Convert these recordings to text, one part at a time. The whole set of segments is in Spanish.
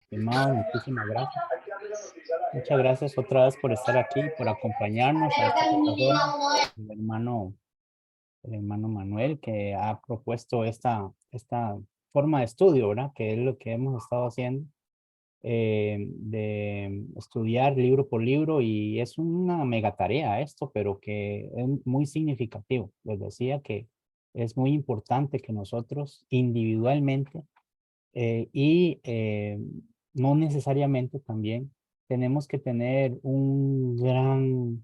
Estimado, muchísimas gracias. Muchas gracias otra vez por estar aquí, por acompañarnos a esta plataforma. El hermano, el hermano Manuel, que ha propuesto esta forma de estudio, ¿verdad? Que es lo que hemos estado haciendo, de estudiar libro por libro, y es una mega tarea esto, pero que es muy significativo. Les decía que es muy importante que nosotros individualmente no necesariamente también tenemos que tener una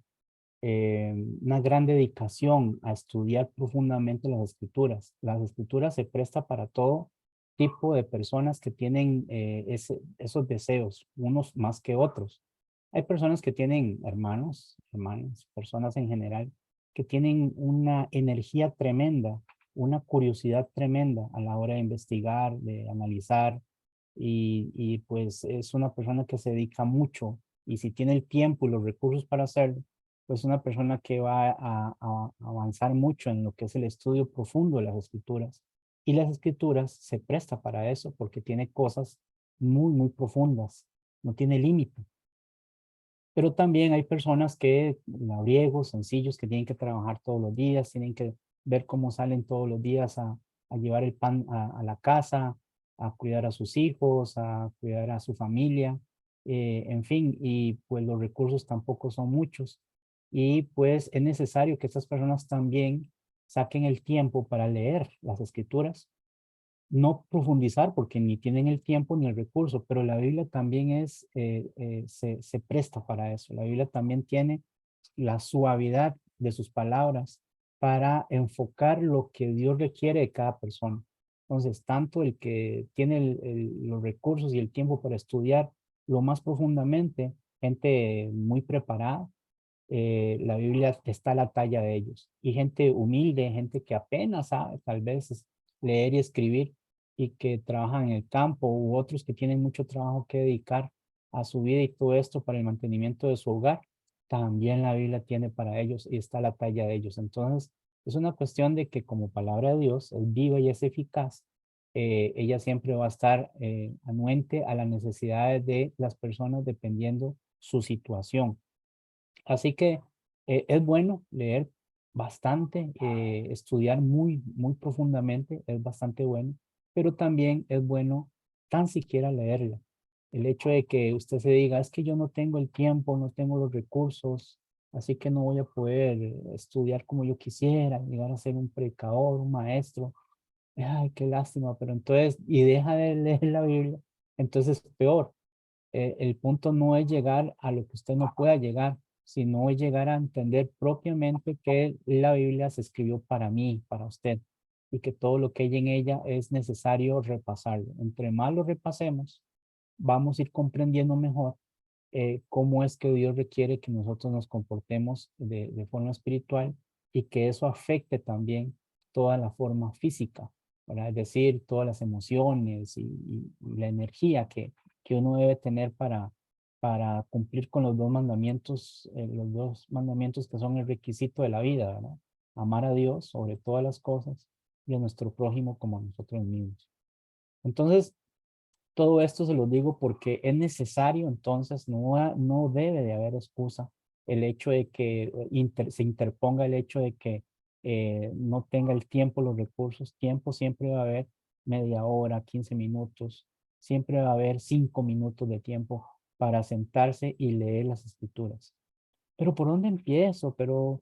gran dedicación a estudiar profundamente las escrituras. Las escrituras se presta para todo tipo de personas que tienen esos deseos, unos más que otros. Hay personas que tienen hermanos, hermanas, personas en general, que tienen una energía tremenda, una curiosidad tremenda a la hora de investigar, de analizar, y pues es una persona que se dedica mucho, y si tiene el tiempo y los recursos para hacerlo, pues una persona que va a avanzar mucho en lo que es el estudio profundo de las escrituras. Y las escrituras se presta para eso porque tiene cosas muy, muy profundas, no tiene límite. Pero también hay personas que, labriegos, sencillos, que tienen que trabajar todos los días, tienen que ver cómo salen todos los días a llevar el pan a la casa, a cuidar a sus hijos, a cuidar a su familia, en fin, y pues los recursos tampoco son muchos. Y pues es necesario que estas personas también saquen el tiempo para leer las escrituras, no profundizar porque ni tienen el tiempo ni el recurso, pero la Biblia también se presta para eso. La Biblia también tiene la suavidad de sus palabras para enfocar lo que Dios requiere de cada persona. Entonces, tanto el que tiene los recursos y el tiempo para estudiar lo más profundamente, gente muy preparada, la Biblia está a la talla de ellos. Y gente humilde, gente que apenas sabe tal vez leer y escribir, y que trabajan en el campo, u otros que tienen mucho trabajo que dedicar a su vida y todo esto para el mantenimiento de su hogar, también la Biblia tiene para ellos y está a la talla de ellos. Entonces, es una cuestión de que como palabra de Dios es viva y es eficaz. Ella siempre va a estar anuente a las necesidades de las personas dependiendo su situación. Así que es bueno leer bastante, estudiar muy, muy profundamente, es bastante bueno, pero también es bueno tan siquiera leerla. El hecho de que usted se diga, es que yo no tengo el tiempo, no tengo los recursos, así que no voy a poder estudiar como yo quisiera, llegar a ser un predicador, un maestro. Ay, qué lástima, pero entonces, y deja de leer la Biblia, entonces peor. El punto no es llegar a lo que usted no pueda llegar, sino es llegar a entender propiamente que la Biblia se escribió para mí, para usted, y que todo lo que hay en ella es necesario repasarlo. Entre más lo repasemos, vamos a ir comprendiendo mejor cómo es que Dios requiere que nosotros nos comportemos de forma espiritual, y que eso afecte también toda la forma física, ¿verdad? Es decir, todas las emociones y la energía que uno debe tener para cumplir con los dos mandamientos que son el requisito de la vida, ¿verdad? Amar a Dios sobre todas las cosas y a nuestro prójimo como a nosotros mismos. Entonces, todo esto se lo digo porque es necesario, entonces no debe de haber excusa el hecho de que se interponga el hecho de que no tenga el tiempo, los recursos. Tiempo siempre va a haber, media hora, 15 minutos, siempre va a haber 5 minutos de tiempo para sentarse y leer las escrituras. Pero ¿por dónde empiezo? Pero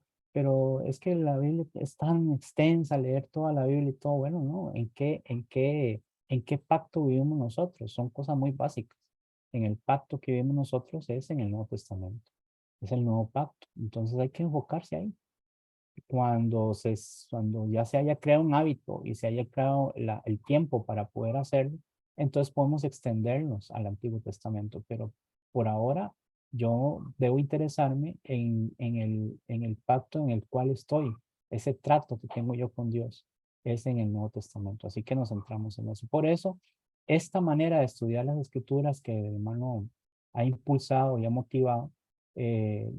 es que la Biblia es tan extensa, leer toda la Biblia y todo, bueno, ¿no? ¿En qué pacto vivimos nosotros? Son cosas muy básicas. En el pacto que vivimos nosotros es en el Nuevo Testamento, es el nuevo pacto. Entonces hay que enfocarse ahí. Cuando ya se haya creado un hábito y se haya creado el tiempo para poder hacerlo, entonces podemos extendernos al Antiguo Testamento. Pero por ahora yo debo interesarme en el pacto en el cual estoy. Ese trato que tengo yo con Dios es en el Nuevo Testamento. Así que nos centramos en eso. Por eso, esta manera de estudiar las escrituras que el hermano ha impulsado y ha motivado,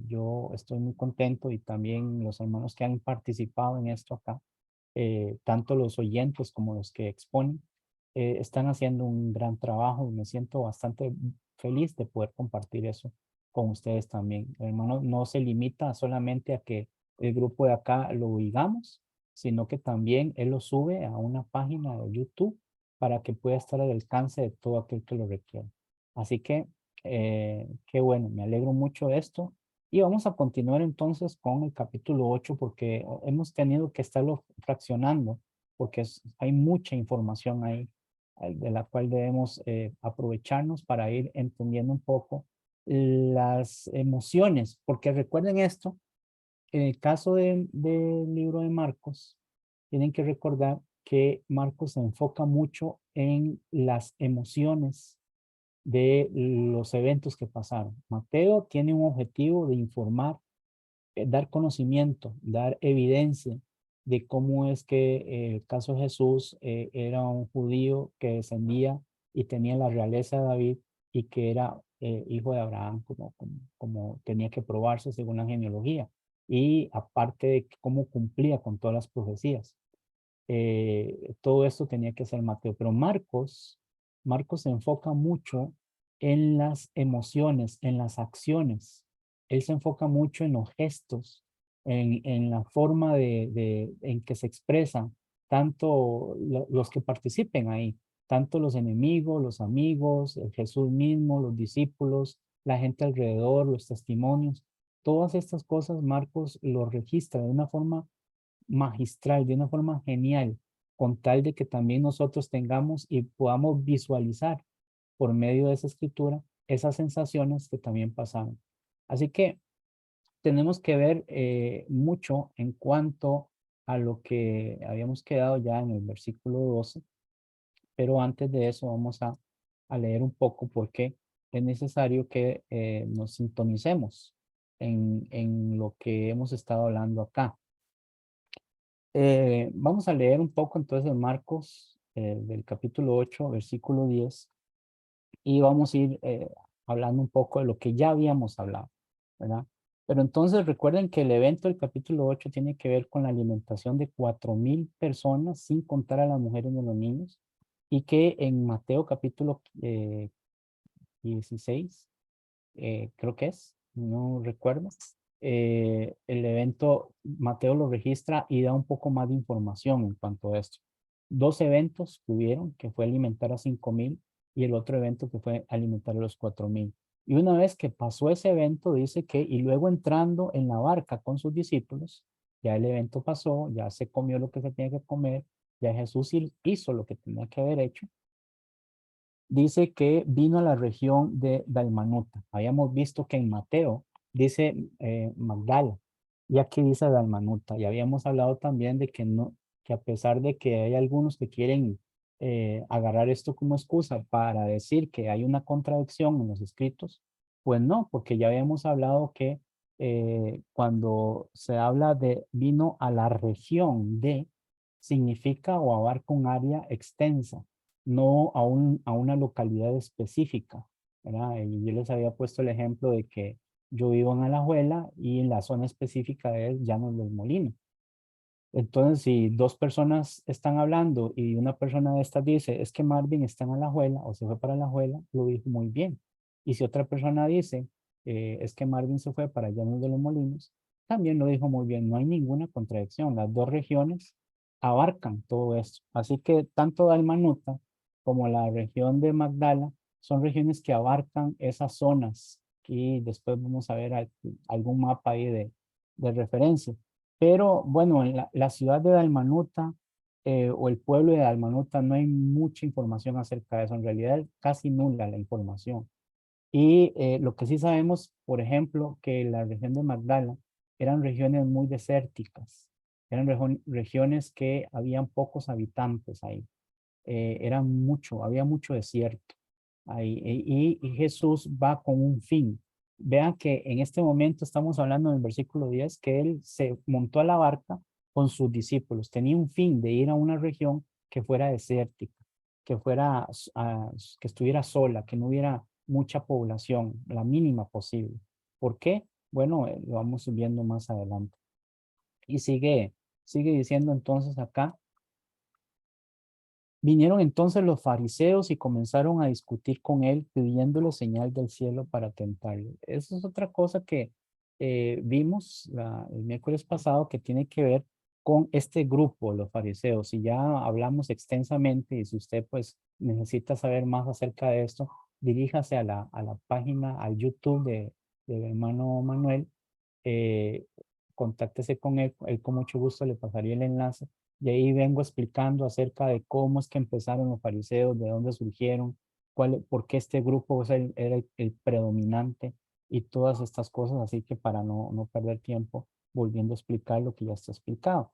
yo estoy muy contento, y también los hermanos que han participado en esto acá, tanto los oyentes como los que exponen. están haciendo un gran trabajo y me siento bastante feliz de poder compartir eso con ustedes también. Hermano, no se limita solamente a que el grupo de acá lo oigamos, sino que también él lo sube a una página de YouTube para que pueda estar al alcance de todo aquel que lo requiera. Así que, qué bueno, me alegro mucho de esto. Y vamos a continuar entonces con el capítulo 8 porque hemos tenido que estarlo fraccionando porque hay mucha información ahí de la cual debemos aprovecharnos para ir entendiendo un poco las emociones, porque recuerden esto, en el caso del libro de Marcos, tienen que recordar que Marcos se enfoca mucho en las emociones de los eventos que pasaron. Mateo tiene un objetivo de informar, dar conocimiento, dar evidencia de cómo es que el caso de Jesús era un judío que descendía y tenía la realeza de David y que era hijo de Abraham, como tenía que probarse según la genealogía. Y aparte de cómo cumplía con todas las profecías. Todo esto tenía que ser Mateo, pero Marcos se enfoca mucho en las emociones, en las acciones. Él se enfoca mucho en los gestos, en la forma en que se expresan tanto los que participen ahí, tanto los enemigos, los amigos, el Jesús mismo, los discípulos, la gente alrededor, los testimonios. Todas estas cosas Marcos lo registra de una forma magistral, de una forma genial, con tal de que también nosotros tengamos y podamos visualizar por medio de esa escritura esas sensaciones que también pasaron. Así que tenemos que ver mucho en cuanto a lo que habíamos quedado ya en el versículo 12, pero antes de eso vamos a leer un poco porque es necesario que nos sintonicemos en lo que hemos estado hablando acá. Vamos a leer un poco entonces Marcos del capítulo 8 versículo 10 y vamos a ir hablando un poco de lo que ya habíamos hablado, ¿verdad? Pero entonces recuerden que el evento del capítulo 8 tiene que ver con la alimentación de 4,000 personas, sin contar a las mujeres y a los niños, y que en Mateo capítulo 16 creo que es, no recuerdo. El evento, Mateo lo registra y da un poco más de información en cuanto a esto. Dos eventos que hubieron, que fue alimentar a 5,000 y el otro evento que fue alimentar a los 4,000. Y una vez que pasó ese evento, dice que, y luego entrando en la barca con sus discípulos, ya el evento pasó, ya se comió lo que se tenía que comer, ya Jesús hizo lo que tenía que haber hecho, dice que vino a la región de Dalmanuta. Habíamos visto que en Mateo dice Magdala y aquí dice Dalmanuta. Y habíamos hablado también de que no, que a pesar de que hay algunos que quieren agarrar esto como excusa para decir que hay una contradicción en los escritos, pues no, porque ya habíamos hablado que cuando se habla de vino a la región de, significa o abarca un área extensa no a una localidad específica, ¿verdad? Y yo les había puesto el ejemplo de que yo vivo en Alajuela y en la zona específica es Llanos del Molino. Entonces, si dos personas están hablando y una persona de estas dice, es que Marvin está en Alajuela o se fue para Alajuela, lo dijo muy bien. Y si otra persona dice, es que Marvin se fue para Llanos de los Molinos, también lo dijo muy bien. No hay ninguna contradicción. Las dos regiones abarcan todo esto. Así que tanto Dalmanuta como la región de Magdala son regiones que abarcan esas zonas. Y después vamos a ver algún mapa ahí de referencia. Pero bueno, en la ciudad de Dalmanuta o el pueblo de Dalmanuta no hay mucha información acerca de eso. En realidad es casi nula la información. Y lo que sí sabemos, por ejemplo, que la región de Magdala eran regiones muy desérticas. Eran regiones que habían pocos habitantes ahí. Había mucho desierto ahí. Y Jesús va con un fin. Vean que en este momento estamos hablando en el versículo 10 que él se montó a la barca con sus discípulos. Tenía un fin de ir a una región que fuera desértica, que fuera, que estuviera sola, que no hubiera mucha población, la mínima posible. ¿Por qué? Bueno, lo vamos viendo más adelante. Y sigue diciendo entonces acá Vinieron entonces los fariseos y comenzaron a discutir con él, pidiéndole señal del cielo para tentarle. Esa es otra cosa que vimos el miércoles pasado que tiene que ver con este grupo, los fariseos. Y ya hablamos extensamente y si usted pues necesita saber más acerca de esto, diríjase a la página, al YouTube de hermano Manuel, eh, contáctese con él, él con mucho gusto le pasaría el enlace y ahí vengo explicando acerca de cómo es que empezaron los fariseos, de dónde surgieron, por qué este grupo era el predominante y todas estas cosas. Así que para no perder tiempo, volviendo a explicar lo que ya está explicado.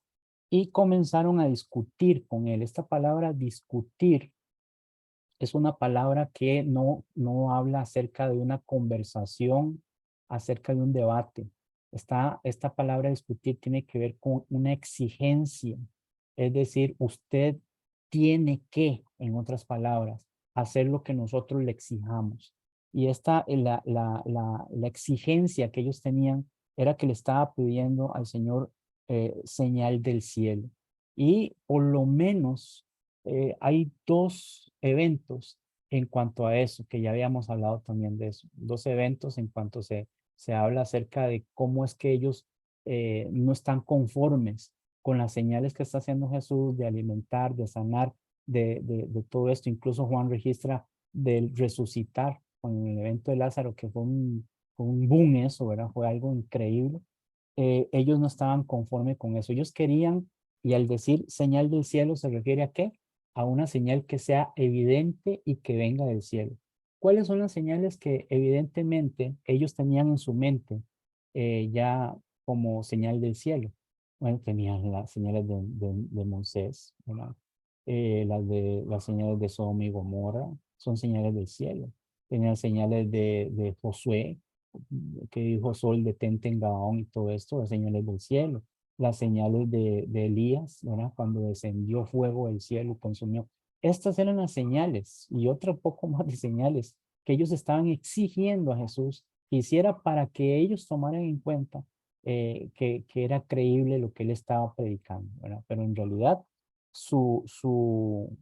Y comenzaron a discutir con él. Esta palabra discutir es una palabra que no habla acerca de una conversación, acerca de un debate. Esta palabra discutir tiene que ver con una exigencia. Es decir, usted tiene que, en otras palabras, hacer lo que nosotros le exijamos. Y la exigencia que ellos tenían era que le estaba pidiendo al Señor señal del cielo. Y por lo menos hay dos eventos en cuanto a eso, que ya habíamos hablado también de eso, dos eventos en cuanto se habla acerca de cómo es que ellos no están conformes con las señales que está haciendo Jesús de alimentar, de sanar, de todo esto. Incluso Juan registra del resucitar con el evento de Lázaro, que fue un boom eso, ¿verdad? Fue algo increíble. Ellos no estaban conformes con eso. Ellos querían, y al decir señal del cielo, ¿se refiere a qué? A una señal que sea evidente y que venga del cielo. ¿Cuáles son las señales que evidentemente ellos tenían en su mente ya como señal del cielo? Bueno, tenían las señales de Moisés, ¿verdad? Las señales de Sodoma y Gomorra son señales del cielo. Tenían señales de Josué, que dijo Sol, detente en Gabaón y todo esto, las señales del cielo. Las señales de Elías, ¿verdad? Cuando descendió fuego del cielo y consumió. Estas eran las señales y otro poco más de señales que ellos estaban exigiendo a Jesús que hiciera para que ellos tomaran en cuenta que era creíble lo que él estaba predicando, ¿verdad? Pero en realidad su, su,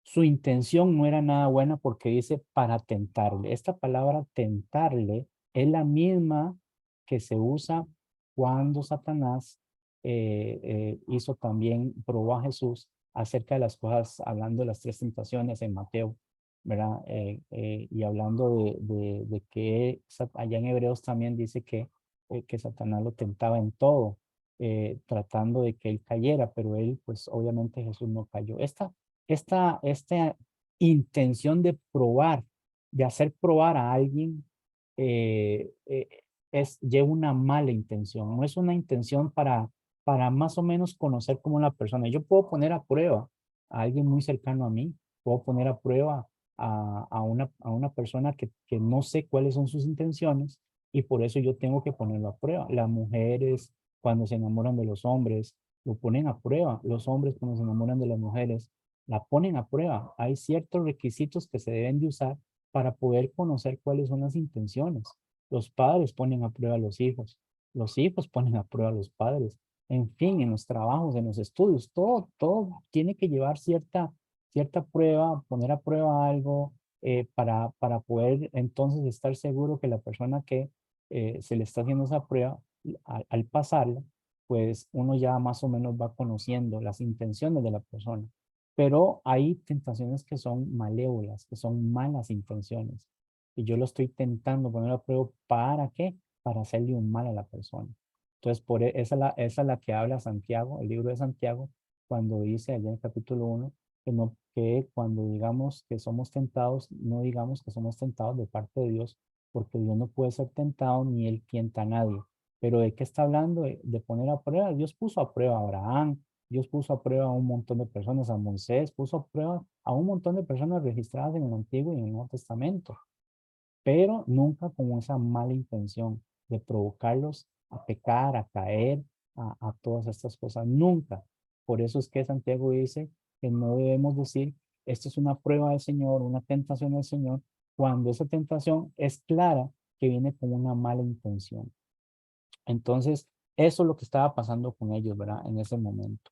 su intención no era nada buena porque dice para tentarle. Esta palabra tentarle es la misma que se usa cuando Satanás hizo también, probó a Jesús acerca de las cosas, hablando de las tres tentaciones en Mateo, ¿verdad? Y hablando de que allá en Hebreos también dice que Satanás lo tentaba en todo, tratando de que él cayera, pero él, pues obviamente Jesús no cayó. Esta intención de probar, de hacer probar a alguien, lleva una mala intención. No es una intención para más o menos conocer cómo la persona. Yo puedo poner a prueba a alguien muy cercano a mí, puedo poner a prueba a una persona que no sé cuáles son sus intenciones y por eso yo tengo que ponerlo a prueba. Las mujeres, cuando se enamoran de los hombres, lo ponen a prueba. Los hombres, cuando se enamoran de las mujeres, la ponen a prueba. Hay ciertos requisitos que se deben de usar para poder conocer cuáles son las intenciones. Los padres ponen a prueba a los hijos ponen a prueba a los padres. En fin, en los trabajos, en los estudios, todo tiene que llevar cierta prueba, poner a prueba algo para poder entonces estar seguro que la persona que se le está haciendo esa prueba, al pasarla, pues uno ya más o menos va conociendo las intenciones de la persona. Pero hay tentaciones que son malévolas, que son malas intenciones. Y yo lo estoy tentando poner a prueba. ¿Para qué? Para hacerle un mal a la persona. Entonces, esa es la que habla Santiago, el libro de Santiago, cuando dice allá en el capítulo 1, que cuando digamos que somos tentados, no digamos que somos tentados de parte de Dios, porque Dios no puede ser tentado ni él tienta a nadie. Pero ¿de qué está hablando? De poner a prueba. Dios puso a prueba a Abraham, Dios puso a prueba a un montón de personas, a Moisés, puso a prueba a un montón de personas registradas en el Antiguo y en el Nuevo Testamento, pero nunca con esa mala intención de provocarlos a pecar, a caer, a todas estas cosas. Nunca. Por eso es que Santiago dice que no debemos decir, esto es una prueba del Señor, una tentación del Señor, cuando esa tentación es clara que viene con una mala intención. Entonces, eso es lo que estaba pasando con ellos, ¿verdad? En ese momento.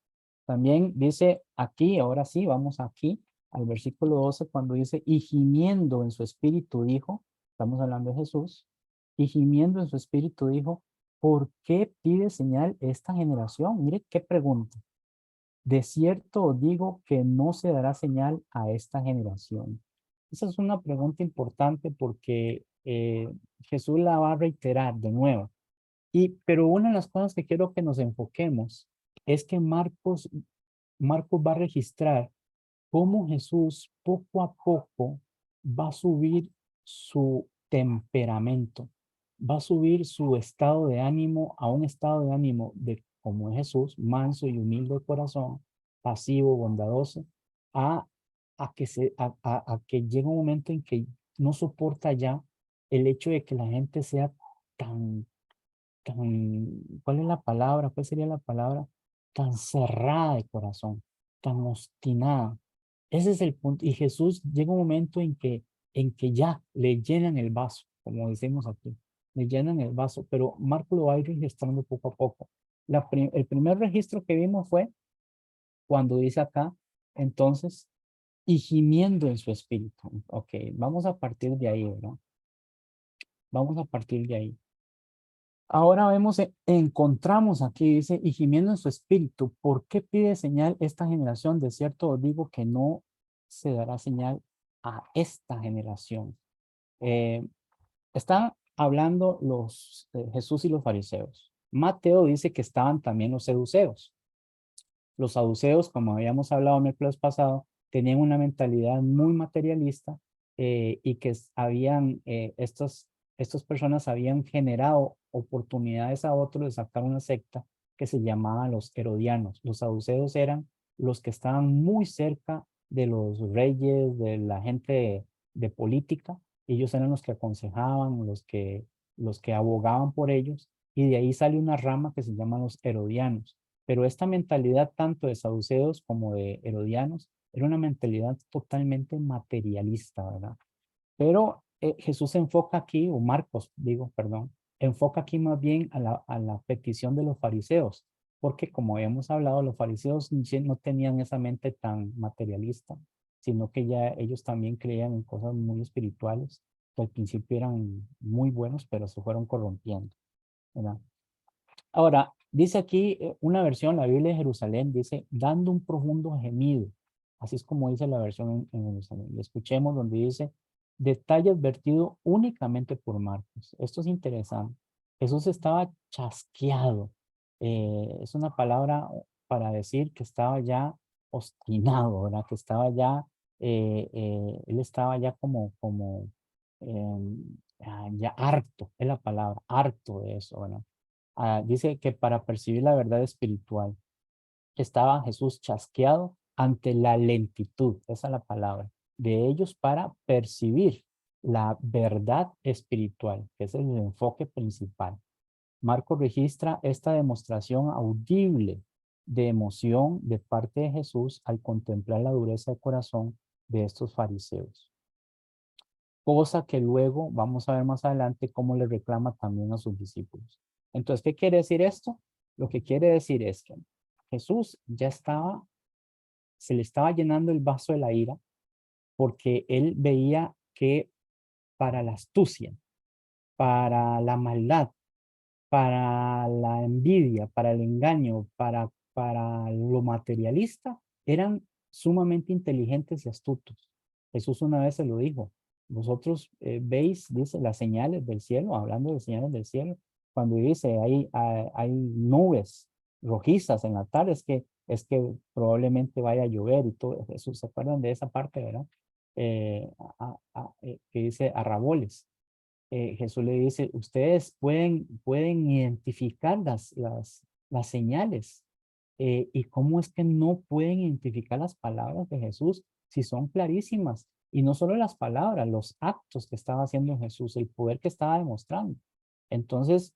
También dice aquí, ahora sí, vamos aquí, al versículo 12, cuando dice, y gimiendo en su espíritu dijo, estamos hablando de Jesús, y gimiendo en su espíritu dijo, ¿por qué pide señal esta generación? Mire qué pregunta. De cierto os digo que no se dará señal a esta generación. Esa es una pregunta importante porque Jesús la va a reiterar de nuevo. Pero una de las cosas que quiero que nos enfoquemos es que Marcos va a registrar cómo Jesús poco a poco va a subir su temperamento, va a subir su estado de ánimo a un estado de ánimo de como es Jesús, manso y humilde de corazón, pasivo, bondadoso, a, a que llegue un momento en que no soporta ya el hecho de que la gente sea tan ¿cuál es la palabra? ¿Cuál sería la palabra? Tan cerrada de corazón, tan obstinada. Ese es el punto. Y Jesús llega un momento en que ya le llenan el vaso, como decimos aquí, le llenan el vaso, pero Marco lo va a ir registrando poco a poco. El primer registro que vimos fue cuando dice acá, entonces, y gimiendo en su espíritu. Ok, vamos a partir de ahí, ¿verdad? Vamos a partir de ahí. Ahora vemos, encontramos aquí, dice, y gimiendo en su espíritu, ¿por qué pide señal esta generación? De cierto os digo que no se dará señal a esta generación. Eh, Están hablando Jesús y los fariseos. Mateo dice que estaban también los seduceos. Los saduceos, como habíamos hablado el miércoles pasado, tenían una mentalidad muy materialista y que estas personas habían generado oportunidades a otros de sacar una secta que se llamaba los herodianos. Los saduceos eran los que estaban muy cerca de los reyes, de la gente de política. Ellos eran los que aconsejaban, los que abogaban por ellos. Y de ahí sale una rama que se llama los herodianos. Pero esta mentalidad tanto de saduceos como de herodianos era una mentalidad totalmente materialista, ¿verdad? Pero Jesús se enfoca aquí, o Marcos, digo, perdón, enfoca aquí más bien a la petición de los fariseos, porque como hemos hablado, los fariseos no tenían esa mente tan materialista, sino que ya ellos también creían en cosas muy espirituales, que al principio eran muy buenos, pero se fueron corrompiendo, ¿verdad? Ahora, dice aquí una versión, la Biblia de Jerusalén, dice, dando un profundo gemido. Así es como dice la versión en Jerusalén. Y escuchemos donde dice, detalle advertido únicamente por Marcos. Esto es interesante. Jesús estaba chasqueado. Es una palabra para decir que estaba ya obstinado, ¿verdad? Que estaba ya, él estaba ya ya harto, es la palabra, harto de eso, ¿verdad? Dice que para percibir la verdad espiritual estaba Jesús chasqueado ante la lentitud, esa es la palabra, de ellos para percibir la verdad espiritual, que es el enfoque principal. Marco registra esta demostración audible de emoción de parte de Jesús al contemplar la dureza de corazón de estos fariseos, cosa que luego vamos a ver más adelante cómo le reclama también a sus discípulos. Entonces, ¿qué quiere decir esto? Lo que quiere decir es que Jesús ya estaba, se le estaba llenando el vaso de la ira porque él veía que para la astucia, para la maldad, para la envidia, para el engaño, para lo materialista, eran sumamente inteligentes y astutos. Jesús una vez se lo dijo. Vosotros veis, dice, las señales del cielo, hablando de señales del cielo, cuando dice hay nubes rojizas en la tarde, es que probablemente vaya a llover y todo eso. ¿Se acuerdan de esa parte, verdad? Que dice arraboles. Jesús le dice, ustedes pueden identificar las señales. ¿Y cómo es que no pueden identificar las palabras de Jesús si son clarísimas? Y no solo las palabras, los actos que estaba haciendo Jesús, el poder que estaba demostrando. Entonces,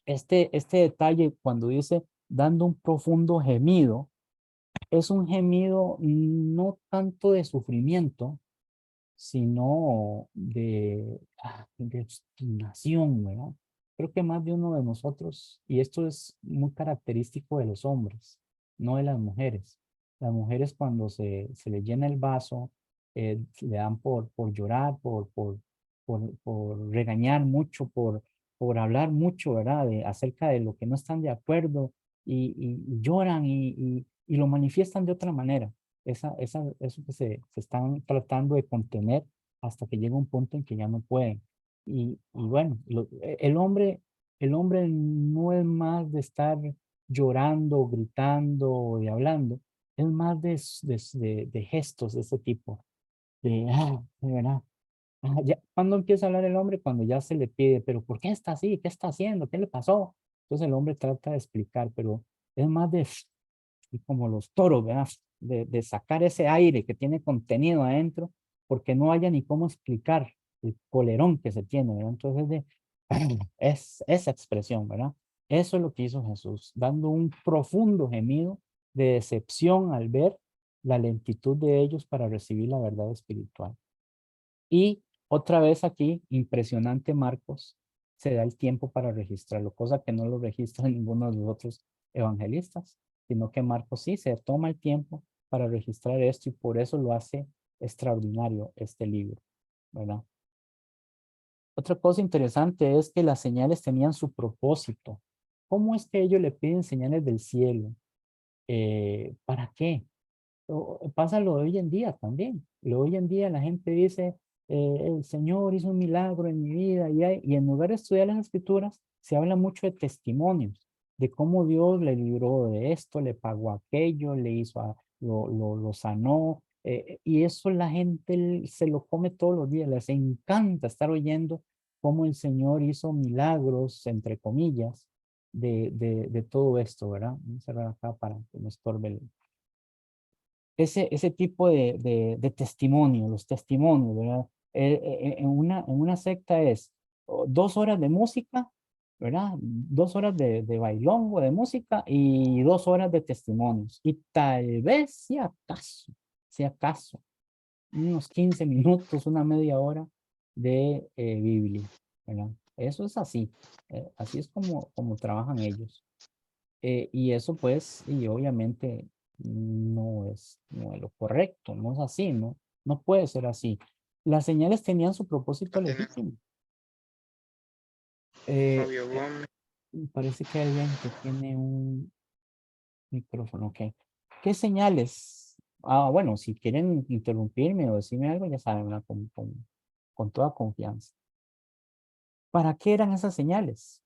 este detalle cuando dice dando un profundo gemido, es un gemido no tanto de sufrimiento, sino de obstinación, ¿verdad? Creo que más de uno de nosotros, y esto es muy característico de los hombres, no de las mujeres. Las mujeres cuando se les llena el vaso, le dan por llorar, por regañar mucho, por hablar mucho, ¿verdad? Acerca de lo que no están de acuerdo y lloran y lo manifiestan de otra manera. Eso que se están tratando de contener hasta que llega un punto en que ya no pueden. Y bueno, el hombre no es más de estar llorando, gritando y hablando, es más de gestos de ese tipo, de verdad. Ya, ¿cuándo empieza a hablar el hombre? Cuando ya se le pide, pero ¿por qué está así? ¿Qué está haciendo? ¿Qué le pasó? Entonces el hombre trata de explicar, pero es más y como los toros, ¿verdad? De sacar ese aire que tiene contenido adentro, porque no haya ni cómo explicar el colerón que se tiene, ¿verdad? Entonces es esa expresión, ¿verdad? Eso es lo que hizo Jesús, dando un profundo gemido de decepción al ver la lentitud de ellos para recibir la verdad espiritual. Y otra vez aquí, impresionante Marcos, se da el tiempo para registrarlo, cosa que no lo registra ninguno de los otros evangelistas, sino que Marcos sí se toma el tiempo para registrar esto y por eso lo hace extraordinario este libro, ¿verdad? Otra cosa interesante es que las señales tenían su propósito. ¿Cómo es que ellos le piden señales del cielo? ¿Para qué? Pasa lo de hoy en día también. Lo de hoy en día la gente dice, el Señor hizo un milagro en mi vida y en lugar de estudiar las escrituras, se habla mucho de testimonios, de cómo Dios le libró de esto, le pagó aquello, le hizo, lo sanó. Y eso la gente se lo come todos los días, les encanta estar oyendo cómo el Señor hizo milagros, entre comillas, de todo esto, ¿verdad? Voy a cerrar acá para que no estorbe ese tipo de testimonio, los testimonios, ¿verdad? En una secta es 2 horas de música, ¿verdad? 2 horas de bailongo, de música y 2 horas de testimonios. Y tal vez, si acaso, unos 15 minutos, una media hora de Biblia, ¿verdad? Eso es así, así es como trabajan ellos. Y eso pues, y obviamente no es lo correcto, no es así, no puede ser así. Las señales tenían su propósito legítimo. Eh, Novio eh, Gómez. parece que hay alguien que tiene un micrófono, ok. ¿Qué señales? Bueno, si quieren interrumpirme o decirme algo, ya saben, ¿verdad? Con toda confianza. ¿Para qué eran esas señales?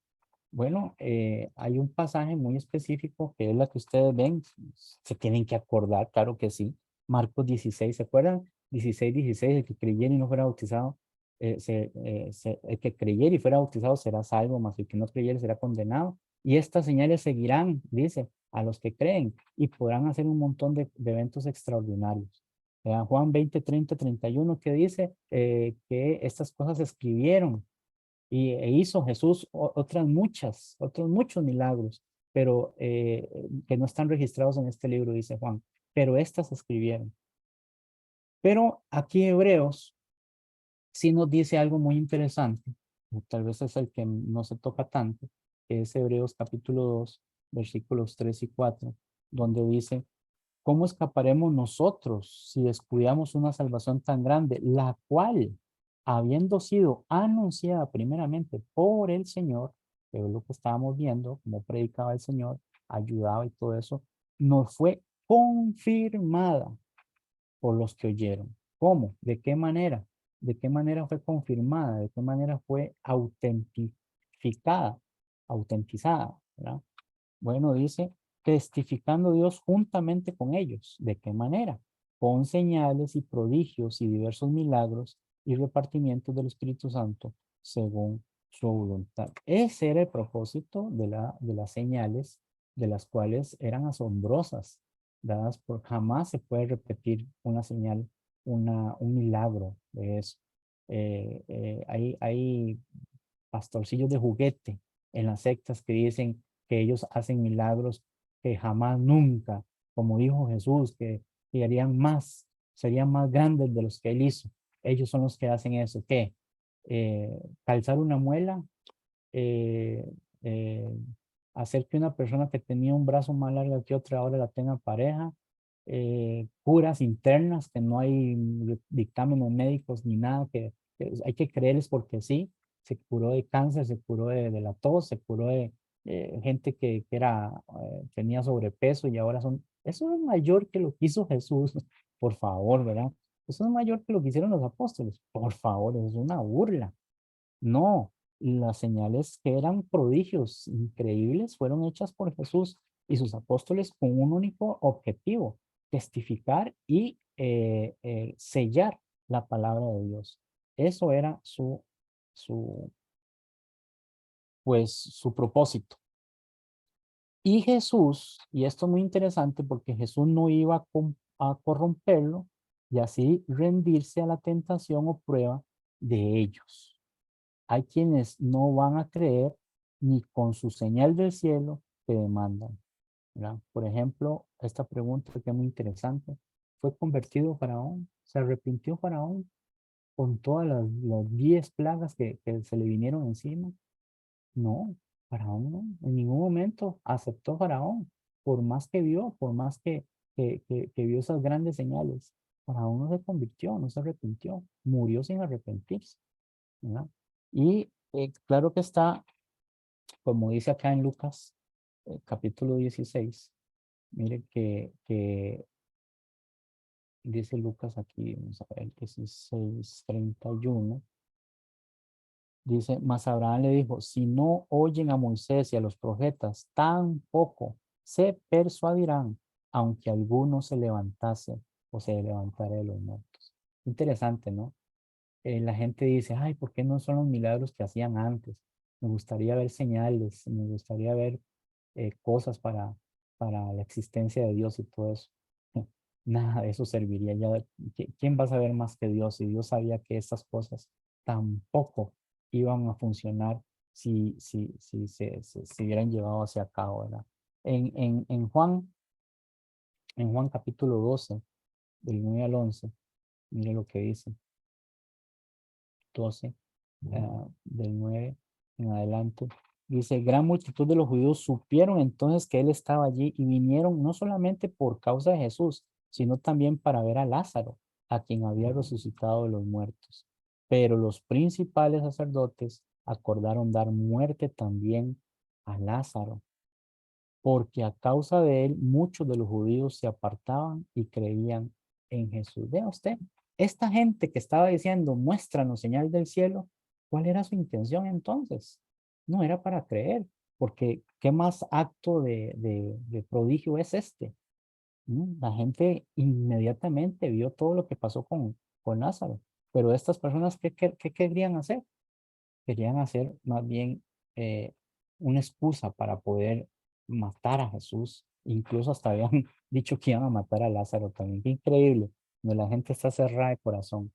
Bueno, hay un pasaje muy específico que es la que ustedes ven, se tienen que acordar, claro que sí. Marcos 16, ¿se acuerdan? 16, el que creyera y no fuera bautizado, el que creyera y fuera bautizado será salvo, mas el que no creyera será condenado. Y estas señales seguirán, dice, a los que creen y podrán hacer un montón de eventos extraordinarios. Juan 20, 30, 31, que dice que estas cosas se escribieron hizo Jesús otros muchos milagros, pero que no están registrados en este libro, dice Juan, pero estas se escribieron. Pero aquí Hebreos sí nos dice algo muy interesante, o tal vez es el que no se toca tanto, que es Hebreos capítulo 2, versículos 3 y 4, donde dice, ¿cómo escaparemos nosotros si descuidamos una salvación tan grande, la cual, habiendo sido anunciada primeramente por el Señor, que es lo que estábamos viendo, como predicaba el Señor, ayudaba y todo eso, nos fue confirmada por los que oyeron? ¿Cómo? ¿De qué manera? ¿De qué manera fue confirmada? ¿De qué manera fue autentificada? Autentizada, ¿verdad? Bueno, dice, testificando Dios juntamente con ellos. ¿De qué manera? Con señales y prodigios y diversos milagros y repartimientos del Espíritu Santo según su voluntad. Ese era el propósito de las señales, de las cuales eran asombrosas, dadas por jamás se puede repetir una señal, un milagro de eso. Hay pastorcillos de juguete en las sectas que dicen que ellos hacen milagros que jamás, nunca, como dijo Jesús, que harían más, serían más grandes de los que él hizo. Ellos son los que hacen eso, ¿qué? Calzar una muela, eh, eh, hacer que una persona que tenía un brazo más largo que otra ahora la tenga pareja, curas internas que no hay dictámenes médicos ni nada que hay que creerles porque sí, se curó de cáncer, se curó de la tos, se curó de gente que era, tenía sobrepeso y ahora son, eso es mayor que lo que hizo Jesús, por favor, ¿verdad? Eso es mayor que lo que hicieron los apóstoles, por favor, eso es una burla. No, las señales que eran prodigios increíbles fueron hechas por Jesús y sus apóstoles con un único objetivo, testificar y sellar la palabra de Dios. Eso era su, su propósito. Y Jesús, y esto es muy interesante porque Jesús no iba a corromperlo y así rendirse a la tentación o prueba de ellos. Hay quienes no van a creer ni con su señal del cielo que demandan, ¿verdad? Por ejemplo, esta pregunta que es muy interesante. ¿Fue convertido Faraón? ¿Se arrepintió Faraón con todas las 10 plagas que se le vinieron encima? No, Faraón no. En ningún momento aceptó Faraón, por más que vio, por más que vio esas grandes señales. Faraón no se convirtió, no se arrepintió, murió sin arrepentirse, ¿verdad? Y claro que está, como dice acá en Lucas, capítulo 16, mire que dice Lucas aquí, vamos a ver, 16:31, dice, mas Abraham le dijo, si no oyen a Moisés y a los profetas, tampoco se persuadirán, aunque alguno se levantase o se levantara de los muertos. Interesante, ¿no? La gente dice, ay, ¿por qué no son los milagros que hacían antes? Me gustaría ver señales, me gustaría ver cosas para la existencia de Dios y todo eso. Nada de eso serviría ya. ¿Quién va a saber más que Dios? Y Dios sabía que estas cosas tampoco iban a funcionar si se hubieran llevado hacia cabo, ¿verdad? En Juan capítulo 12, del 9 al 11, mire lo que dice. 12, del 9 en adelante. Dice, gran multitud de los judíos supieron entonces que él estaba allí y vinieron no solamente por causa de Jesús, sino también para ver a Lázaro, a quien había resucitado de los muertos. Pero los principales sacerdotes acordaron dar muerte también a Lázaro, porque a causa de él muchos de los judíos se apartaban y creían en Jesús. Vea usted, esta gente que estaba diciendo, muéstranos señal del cielo, ¿cuál era su intención entonces? No era para creer, porque ¿qué más acto de prodigio es este? La gente inmediatamente vio todo lo que pasó con Lázaro, pero estas personas, ¿qué querían hacer? Querían hacer más bien una excusa para poder matar a Jesús. Incluso hasta habían dicho que iban a matar a Lázaro también. Qué increíble. Donde la gente está cerrada de corazón.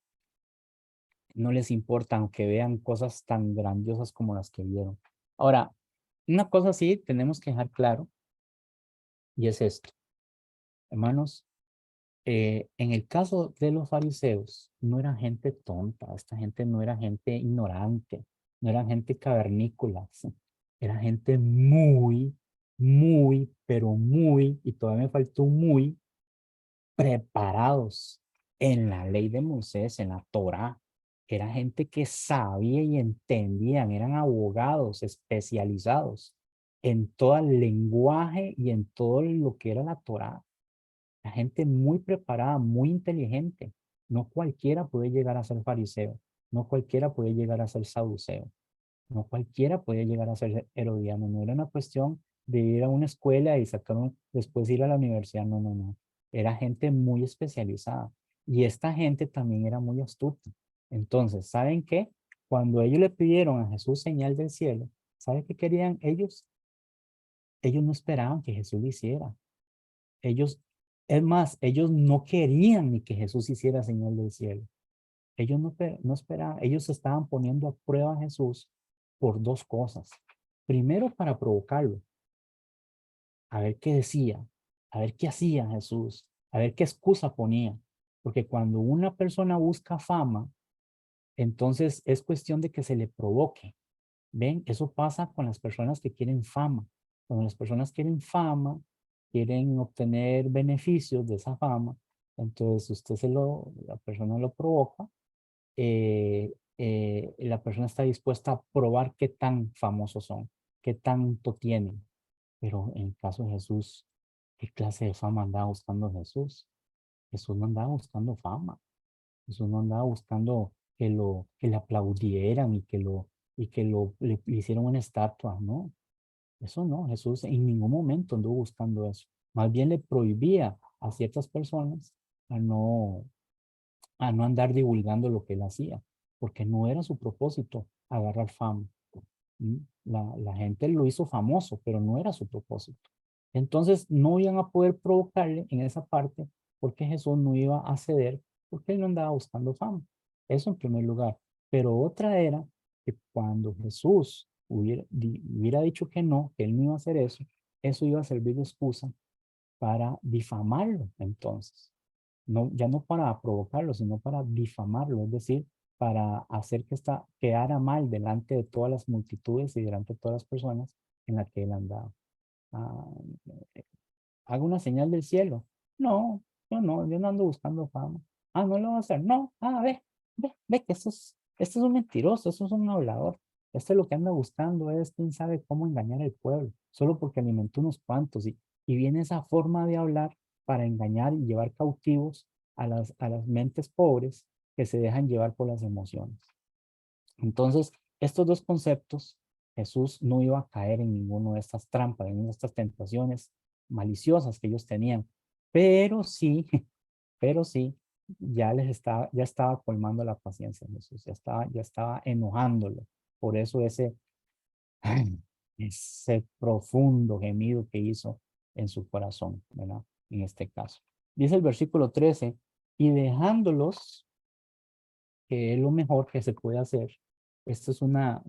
No les importa, aunque vean cosas tan grandiosas como las que vieron. Ahora, una cosa sí tenemos que dejar claro, y es esto. Hermanos, en el caso de los fariseos, no era gente tonta, esta gente no era gente ignorante, no era gente cavernícola, era gente muy, muy, pero muy, y todavía me faltó muy, preparados en la ley de Moisés, en la Torá. Era gente que sabía y entendían, eran abogados especializados en todo el lenguaje y en todo lo que era la Torá. La gente muy preparada, muy inteligente. No cualquiera puede llegar a ser fariseo. No cualquiera puede llegar a ser saduceo. No cualquiera puede llegar a ser herodiano. No era una cuestión de ir a una escuela y sacar después ir a la universidad. No, no, no. Era gente muy especializada. Y esta gente también era muy astuta. Entonces, ¿saben qué? Cuando ellos le pidieron a Jesús señal del cielo, ¿saben qué querían ellos? Ellos no esperaban que Jesús lo hiciera. Ellos, es más, ellos no querían ni que Jesús hiciera señal del cielo. Ellos no esperaban, ellos estaban poniendo a prueba a Jesús por dos cosas. Primero, para provocarlo, a ver qué decía, a ver qué hacía Jesús, a ver qué excusa ponía. Porque cuando una persona busca fama, entonces es cuestión de que se le provoque. ¿Ven? Eso pasa con las personas que quieren fama. Cuando las personas quieren fama, quieren obtener beneficios de esa fama, entonces la persona lo provoca, la persona está dispuesta a probar qué tan famosos son, qué tanto tienen. Pero en el caso de Jesús, ¿qué clase de fama andaba buscando Jesús? Jesús no andaba buscando fama. Jesús no andaba buscando que le aplaudieran y que le hicieran una estatua, ¿no? Eso no, Jesús en ningún momento anduvo buscando eso. Más bien le prohibía a ciertas personas a no, a no andar divulgando lo que él hacía, porque no era su propósito agarrar fama. ¿Mm? La gente lo hizo famoso, pero no era su propósito. Entonces no iban a poder provocarle en esa parte porque Jesús no iba a ceder porque él no andaba buscando fama. Eso en primer lugar. Pero otra era que cuando Jesús hubiera dicho que él no iba a hacer eso iba a servir de excusa para difamarlo entonces. No, ya no para provocarlo, sino para difamarlo, es decir, para hacer que quedara mal delante de todas las multitudes y delante de todas las personas en las que él andaba. Ah, hago una señal del cielo. No, yo no ando buscando fama. Ah, no lo va a hacer. No, ve que esto es un mentiroso, eso es un hablador. Esto es lo que anda buscando es quién sabe cómo engañar al pueblo, solo porque alimentó unos cuantos y viene esa forma de hablar para engañar y llevar cautivos a las mentes pobres que se dejan llevar por las emociones. Entonces, estos dos conceptos, Jesús no iba a caer en ninguna de estas trampas, en ninguna de estas tentaciones maliciosas que ellos tenían, pero sí, pero sí, ya estaba colmando la paciencia de Jesús, ya estaba enojándolo. Por eso ese profundo gemido que hizo en su corazón, ¿verdad? En este caso. Dice el versículo 13, y dejándolos, que es lo mejor que se puede hacer. Esto es una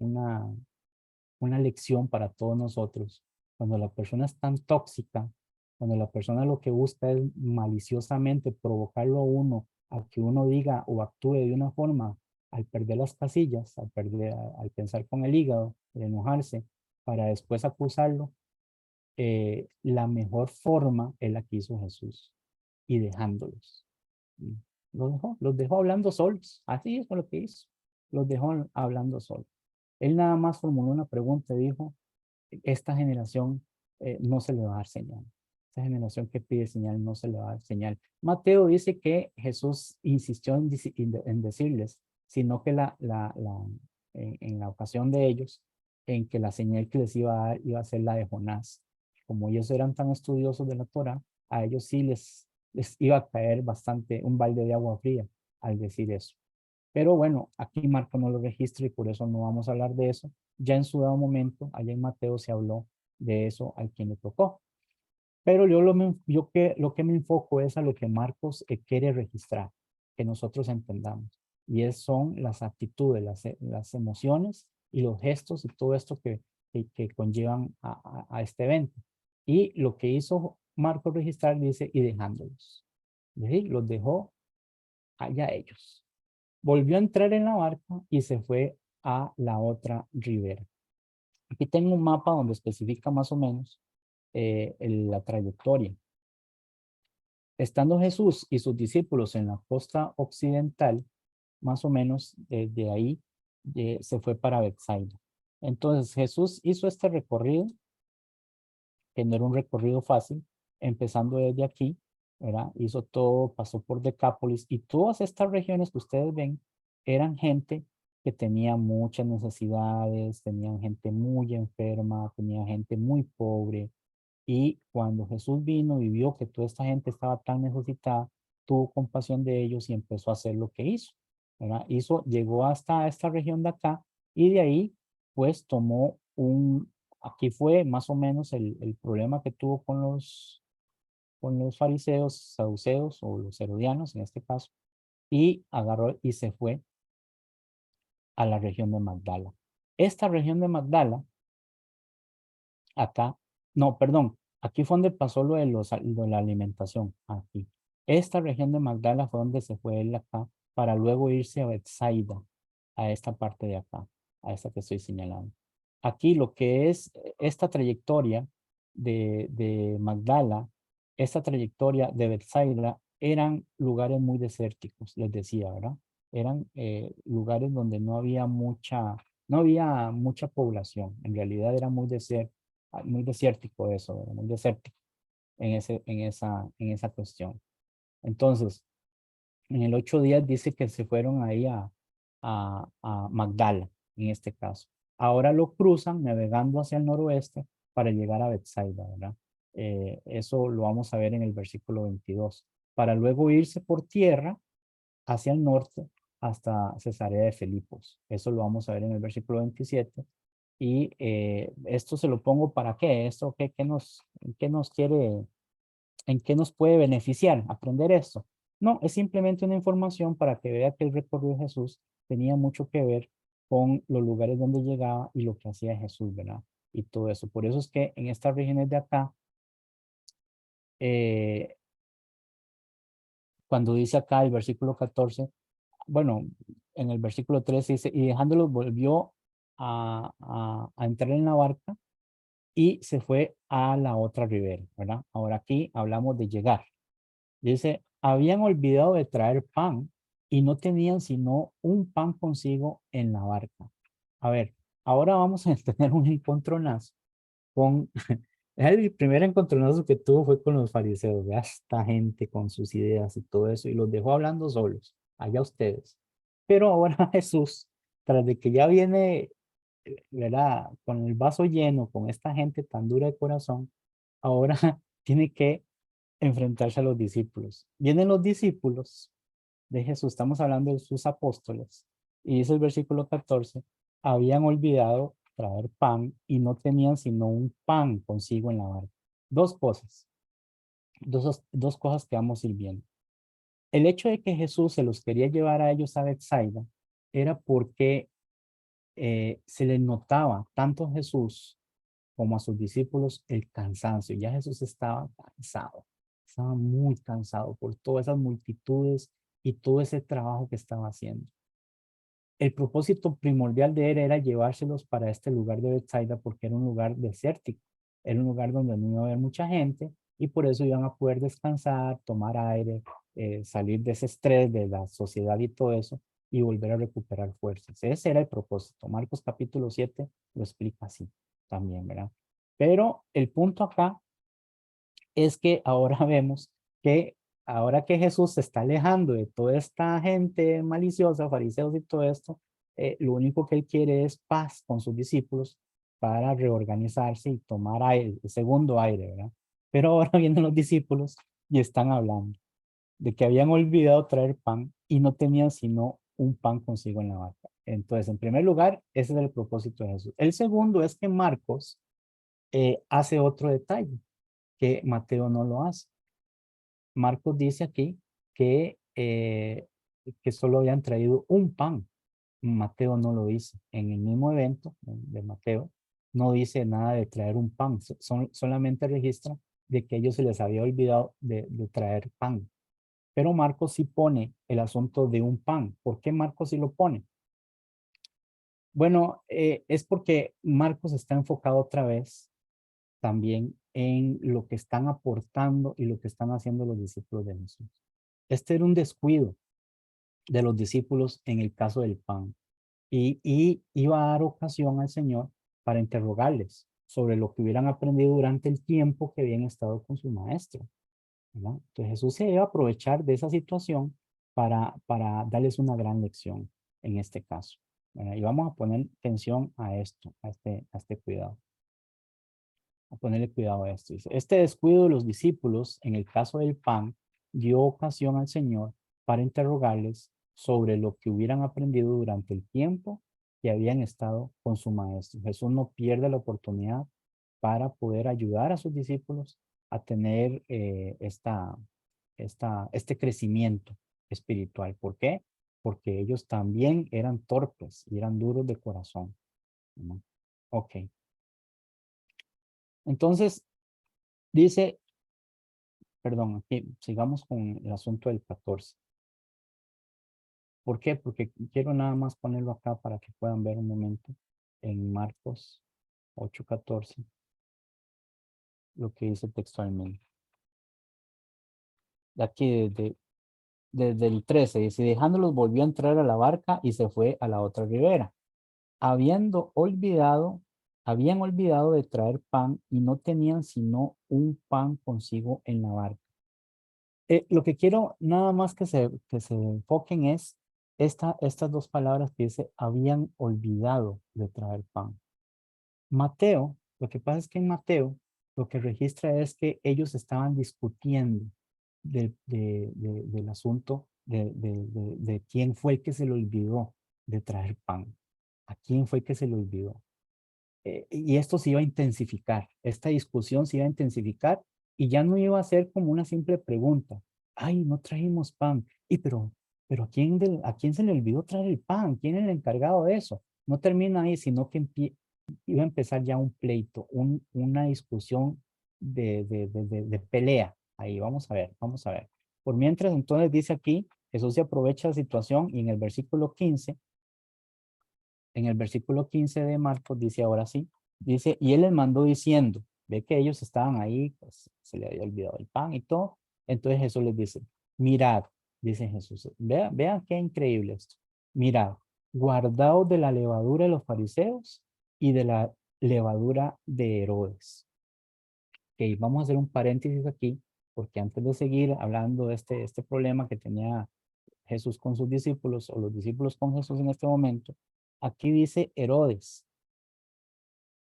lección para todos nosotros. Cuando la persona es tan tóxica, cuando la persona lo que busca es maliciosamente provocarlo a uno, a que uno diga o actúe de una forma al perder las casillas, al pensar con el hígado, al enojarse, para después acusarlo, la mejor forma es la que hizo Jesús y dejándolos. ¿Sí? Los dejó hablando solos. Así es lo que hizo. Los dejó hablando solos. Él nada más formuló una pregunta, dijo, esta generación no se le va a dar señal. Esta generación que pide señal no se le va a dar señal. Mateo dice que Jesús insistió en decirles, sino que en la ocasión de ellos, en que la señal que les iba a dar iba a ser la de Jonás. Como ellos eran tan estudiosos de la Torah, a ellos sí les iba a caer bastante un balde de agua fría al decir eso. Pero bueno, aquí Marco no lo registra y por eso no vamos a hablar de eso. Ya en su dado momento, allá en Mateo se habló de eso al quien le tocó. Pero lo que me enfoco es a lo que Marcos quiere registrar, que nosotros entendamos. Son las actitudes, las emociones y los gestos y todo esto que conllevan a este evento. Y lo que hizo Marcos registrar dice, y dejándolos. Es decir, los dejó allá ellos. Volvió a entrar en la barca y se fue a la otra ribera. Aquí tengo un mapa donde especifica más o menos la trayectoria. Estando Jesús y sus discípulos en la costa occidental, más o menos desde ahí se fue para Bethsaida. Entonces Jesús hizo este recorrido, que no era un recorrido fácil, empezando desde aquí, ¿verdad? Hizo todo, pasó por Decápolis y todas estas regiones que ustedes ven eran gente que tenía muchas necesidades, tenían gente muy enferma, tenían gente muy pobre, y cuando Jesús vino y vio que toda esta gente estaba tan necesitada, tuvo compasión de ellos y empezó a hacer lo que hizo, ¿verdad? Llegó hasta esta región de acá y de ahí, pues aquí fue más o menos el problema que tuvo con los fariseos, saduceos o los herodianos en este caso, y agarró y se fue a la región de Magdala. Esta región de Magdala acá, no, perdón, aquí fue donde pasó lo de la alimentación, aquí. Esta región de Magdala fue donde se fue él acá para luego irse a Bethsaida, a esta parte de acá, a esta que estoy señalando. Aquí lo que es esta trayectoria de Magdala, esta trayectoria de Bethsaida eran lugares muy desérticos, les decía, ¿verdad? Eran lugares donde no había mucha población. En realidad era muy desértico eso, ¿verdad? Muy desértico en esa cuestión. Entonces, en el 8 días dice que se fueron ahí a Magdala, en este caso. Ahora lo cruzan navegando hacia el noroeste para llegar a Bethsaida, ¿verdad? Eso lo vamos a ver en el versículo 22, para luego irse por tierra hacia el norte hasta Cesarea de Filipos. Eso lo vamos a ver en el versículo 27. Y esto se lo pongo para qué, esto qué nos quiere, en qué nos puede beneficiar aprender esto. No, es simplemente una información para que vea que el recorrido de Jesús tenía mucho que ver con los lugares donde llegaba y lo que hacía Jesús, ¿verdad? Y todo eso. Por eso es que en estas regiones de acá, eh, cuando dice acá el versículo 14, bueno, en el versículo 13 dice, y dejándolos volvió a entrar en la barca y se fue a la otra ribera, ¿verdad? Ahora aquí hablamos de llegar. Dice, habían olvidado de traer pan y no tenían sino un pan consigo en la barca. A ver, ahora vamos a tener un encontronazo con, el primer encontronazo que tuvo fue con los fariseos, ¿verdad? Esta gente con sus ideas y todo eso, y los dejó hablando solos, allá ustedes. Pero ahora Jesús, tras de que ya viene, ¿verdad? Con el vaso lleno, con esta gente tan dura de corazón, ahora tiene que enfrentarse a los discípulos. Vienen los discípulos de Jesús, estamos hablando de sus apóstoles, y dice el versículo 14, habían olvidado traer pan y no tenían sino un pan consigo en la barca. Dos cosas, dos cosas que vamos a ir viendo. El hecho de que Jesús se los quería llevar a ellos a Bethsaida era porque se les notaba tanto a Jesús como a sus discípulos el cansancio. Ya Jesús estaba cansado, estaba muy cansado por todas esas multitudes y todo ese trabajo que estaba haciendo. El propósito primordial de él era llevárselos para este lugar de Bethsaida porque era un lugar desértico, era un lugar donde no iba a haber mucha gente y por eso iban a poder descansar, tomar aire, salir de ese estrés de la sociedad y todo eso y volver a recuperar fuerzas. Ese era el propósito. Marcos capítulo 7 lo explica así también, ¿verdad? Pero el punto acá es que ahora vemos que ahora que Jesús se está alejando de toda esta gente maliciosa, fariseos y todo esto, lo único que él quiere es paz con sus discípulos para reorganizarse y tomar aire, el segundo aire, ¿verdad? Pero ahora vienen los discípulos y están hablando de que habían olvidado traer pan y no tenían sino un pan consigo en la barca. Entonces, en primer lugar, ese es el propósito de Jesús. El segundo es que Marcos hace otro detalle que Mateo no lo hace. Marcos dice aquí que solo habían traído un pan. Mateo no lo dice. En el mismo evento de Mateo no dice nada de traer un pan. Solamente registra de que a ellos se les había olvidado de traer pan. Pero Marcos sí pone el asunto de un pan. ¿Por qué Marcos sí lo pone? Bueno, es porque Marcos está enfocado otra vez también en lo que están aportando y lo que están haciendo los discípulos de Jesús. Este era un descuido de los discípulos en el caso del pan y iba a dar ocasión al Señor para interrogarles sobre lo que hubieran aprendido durante el tiempo que habían estado con su maestro, ¿verdad? Entonces Jesús se iba a aprovechar de esa situación para darles una gran lección en este caso, ¿verdad? Y vamos a poner atención a esto, a este cuidado. A ponerle cuidado a esto. Este descuido de los discípulos, en el caso del pan, dio ocasión al Señor para interrogarles sobre lo que hubieran aprendido durante el tiempo que habían estado con su maestro. Jesús no pierde la oportunidad para poder ayudar a sus discípulos a tener este crecimiento espiritual. ¿Por qué? Porque ellos también eran torpes y eran duros de corazón, ¿no? Ok. Entonces, dice, perdón, aquí sigamos con el asunto del 14. ¿Por qué? Porque quiero nada más ponerlo acá para que puedan ver un momento en Marcos 8:14. lo que dice textualmente. De aquí, desde el 13, dice, dejándolos volvió a entrar a la barca y se fue a la otra ribera. Habiendo olvidado, habían olvidado de traer pan y no tenían sino un pan consigo en la barca. Lo que quiero nada más que se enfoquen es estas dos palabras que dice, habían olvidado de traer pan. Mateo, lo que pasa es que en Mateo lo que registra es que ellos estaban discutiendo del asunto de quién fue el que se le olvidó de traer pan. ¿A quién fue que se le olvidó? Y esto se iba a intensificar, esta discusión se iba a intensificar y ya no iba a ser como una simple pregunta. Ay, no trajimos pan. Pero ¿a quién se le olvidó traer el pan? ¿Quién es el encargado de eso? No termina ahí, sino que iba a empezar ya un pleito, una discusión de pelea. Ahí, vamos a ver, vamos a ver. Por mientras, entonces dice aquí, Jesús se aprovecha la situación y en el versículo 15 de Marcos dice ahora sí, dice, y él les mandó diciendo, ve que ellos estaban ahí, pues se le había olvidado el pan y todo. Entonces Jesús les dice, mirad, dice Jesús, vean qué increíble esto. Mirad, guardaos de la levadura de los fariseos y de la levadura de Herodes. Ok, vamos a hacer un paréntesis aquí, porque antes de seguir hablando de este problema que tenía Jesús con sus discípulos o los discípulos con Jesús en este momento, aquí dice Herodes.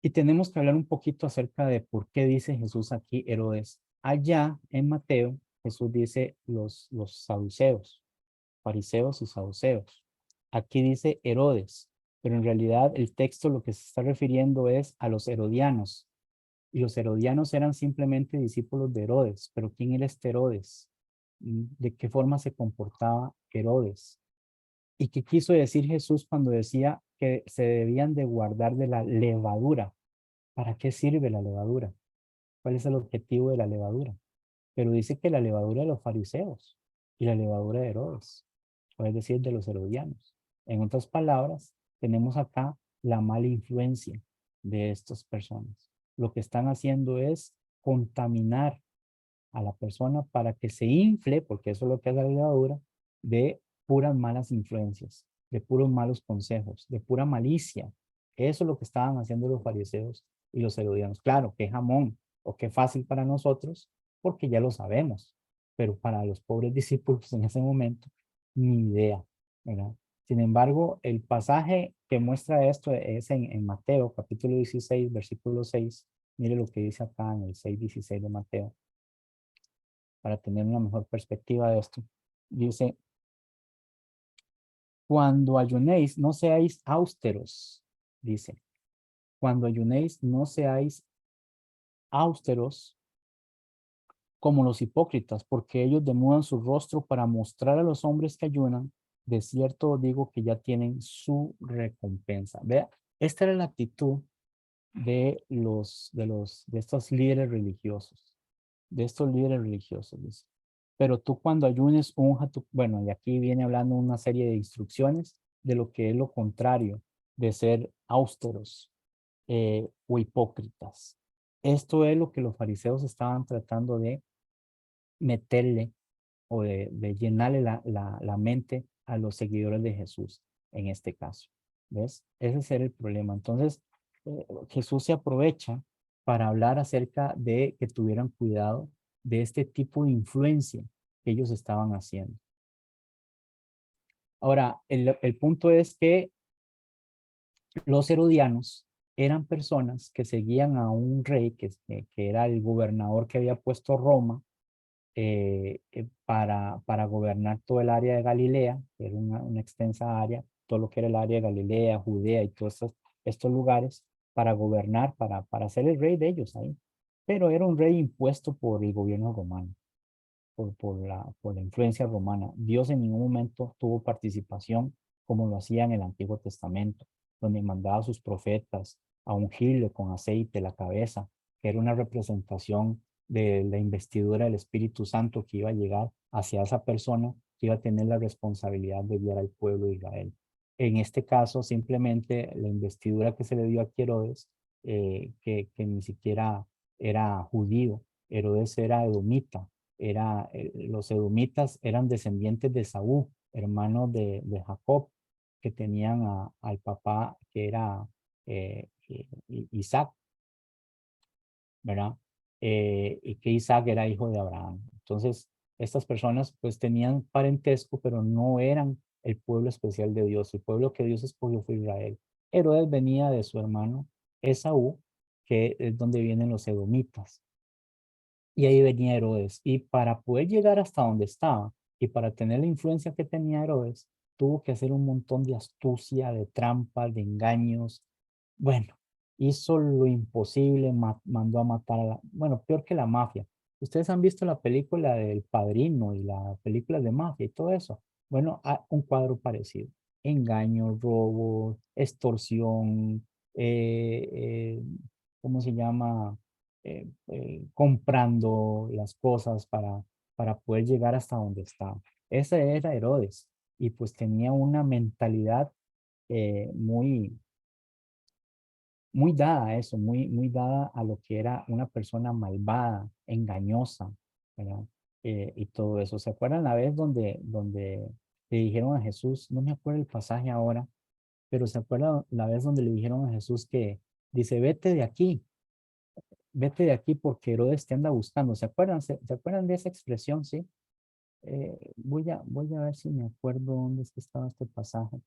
Y tenemos que hablar un poquito acerca de por qué dice Jesús aquí Herodes. Allá en Mateo, Jesús dice los saduceos, fariseos y saduceos. Aquí dice Herodes, pero en realidad el texto lo que se está refiriendo es a los herodianos. Y los herodianos eran simplemente discípulos de Herodes. Pero ¿quién era este Herodes? ¿De qué forma se comportaba Herodes? ¿Y qué quiso decir Jesús cuando decía que se debían de guardar de la levadura? ¿Para qué sirve la levadura? ¿Cuál es el objetivo de la levadura? Pero dice que la levadura de los fariseos y la levadura de Herodes, o es decir, de los herodianos. En otras palabras, tenemos acá la mala influencia de estas personas. Lo que están haciendo es contaminar a la persona para que se infle, porque eso es lo que hace la levadura, de puras malas influencias, de puros malos consejos, de pura malicia. Eso es lo que estaban haciendo los fariseos y los herodianos. Claro, qué jamón o qué fácil para nosotros, porque ya lo sabemos, pero para los pobres discípulos en ese momento, ni idea, ¿verdad? Sin embargo, el pasaje que muestra esto es en Mateo, capítulo 16, versículo 6. Mire lo que dice acá en el 6:16 de Mateo para tener una mejor perspectiva de esto. Dice, cuando ayunéis, no seáis austeros, dice, cuando ayunéis, no seáis austeros como los hipócritas, porque ellos demudan su rostro para mostrar a los hombres que ayunan. De cierto digo que ya tienen su recompensa. Vea, esta era la actitud de estos líderes religiosos, de estos líderes religiosos, dice. Pero tú cuando ayunes, unja tu, bueno, y aquí viene hablando una serie de instrucciones de lo que es lo contrario de ser austeros o hipócritas. Esto es lo que los fariseos estaban tratando de meterle o de llenarle la mente a los seguidores de Jesús en este caso. ¿Ves? Ese era el problema. Entonces, Jesús se aprovecha para hablar acerca de que tuvieran cuidado de este tipo de influencia que ellos estaban haciendo. Ahora, el punto es que los herodianos eran personas que seguían a un rey que era el gobernador que había puesto Roma para gobernar todo el área de Galilea, que era una extensa área, todo lo que era el área de Galilea, Judea y todos estos lugares, para gobernar, para ser el rey de ellos ahí. Pero era un rey impuesto por el gobierno romano, por la influencia romana. Dios en ningún momento tuvo participación como lo hacía en el Antiguo Testamento, donde mandaba a sus profetas a ungirle con aceite la cabeza, que era una representación de la investidura del Espíritu Santo que iba a llegar hacia esa persona que iba a tener la responsabilidad de guiar al pueblo de Israel. En este caso, simplemente la investidura que se le dio a Herodes, que ni siquiera era judío, Herodes era edomita, los edomitas eran descendientes de Saúl, hermano de Jacob, que tenían al papá que era Isaac, ¿verdad? Y que Isaac era hijo de Abraham. Entonces, estas personas pues tenían parentesco, pero no eran el pueblo especial de Dios. El pueblo que Dios escogió fue Israel. Herodes venía de su hermano Esaú, que es donde vienen los edomitas. Y ahí venía Herodes. Y para poder llegar hasta donde estaba y para tener la influencia que tenía Herodes, tuvo que hacer un montón de astucia, de trampas, de engaños. Bueno, hizo lo imposible, mandó a matar a la, bueno, peor que la mafia. Ustedes han visto la película del Padrino y la película de mafia y todo eso. Bueno, un cuadro parecido. Engaños, robos, extorsión, ¿cómo se llama? Comprando las cosas para poder llegar hasta donde estaba. Ese era Herodes y pues tenía una mentalidad muy, muy dada a eso, muy dada a lo que era una persona malvada, engañosa, ¿verdad? Y todo eso. ¿Se acuerdan la vez donde le dijeron a Jesús, no me acuerdo el pasaje ahora, pero se acuerdan la vez donde le dijeron a Jesús que dice, vete de aquí porque Herodes te anda buscando. ¿Se acuerdan? ¿Se acuerdan de esa expresión? Sí. Voy a ver si me acuerdo dónde es que estaba este pasaje,